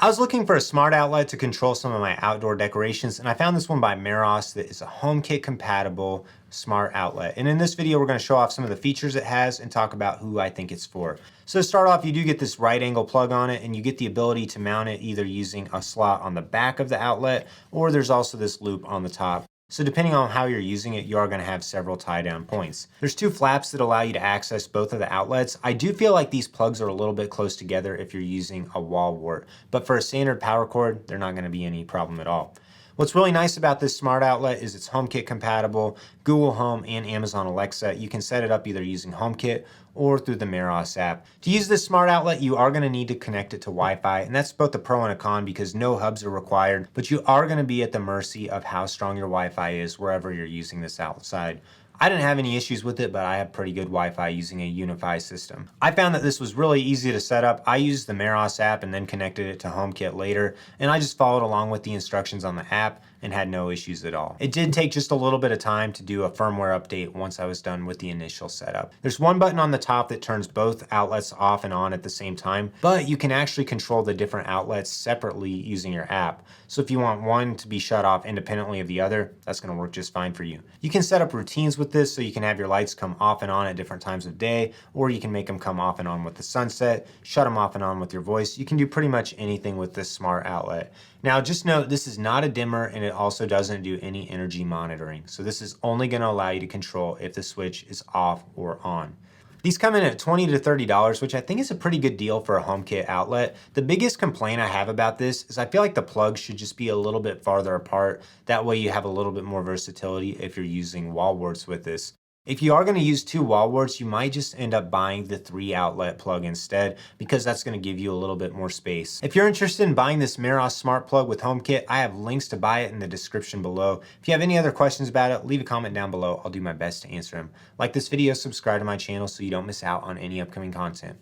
I was looking for a smart outlet to control some of my outdoor decorations, and I found this one by Meross that is a HomeKit compatible smart outlet. And in this video, we're going to show off some of the features it has and talk about who I think it's for. So to start off, you do get this right angle plug on it, and you get the ability to mount it either using a slot on the back of the outlet, or there's also this loop on the top. So depending on how you're using it, you are going to have several tie down points. There's two flaps that allow you to access both of the outlets. I do feel like these plugs are a little bit close together if you're using a wall wart, but for a standard power cord, they're not going to be any problem at all. What's really nice about this smart outlet is it's HomeKit compatible, Google Home and Amazon Alexa. You can set it up either using HomeKit or through the Meross app. To use this smart outlet, you are going to need to connect it to Wi-Fi, and that's both a pro and a con because no hubs are required, but you are going to be at the mercy of how strong your Wi-Fi is wherever you're using this outside. I didn't have any issues with it, but I have pretty good Wi-Fi using a UniFi system. I found that this was really easy to set up. I used the Meross app and then connected it to HomeKit later, and I just followed along with the instructions on the app and had no issues at all. It did take just a little bit of time to do a firmware update once I was done with the initial setup. There's one button on the top that turns both outlets off and on at the same time, but you can actually control the different outlets separately using your app. So if you want one to be shut off independently of the other, that's gonna work just fine for you. You can set up routines with this, so you can have your lights come off and on at different times of day, or you can make them come off and on with the sunset, shut them off and on with your voice. You can do pretty much anything with this smart outlet. Now just note, this is not a dimmer and it also doesn't do any energy monitoring. So this is only going to allow you to control if the switch is off or on. These come in at $20 to $30, which I think is a pretty good deal for a HomeKit outlet. The biggest complaint I have about this is I feel like the plugs should just be a little bit farther apart. That way you have a little bit more versatility if you're using wall warts with this. If you are going to use two wall warts, you might just end up buying the 3 outlet plug instead, because that's going to give you a little bit more space. If you're interested in buying this Meross smart plug with HomeKit, I have links to buy it in the description below. If you have any other questions about it, leave a comment down below. I'll do my best to answer them. Like this video, subscribe to my channel so you don't miss out on any upcoming content.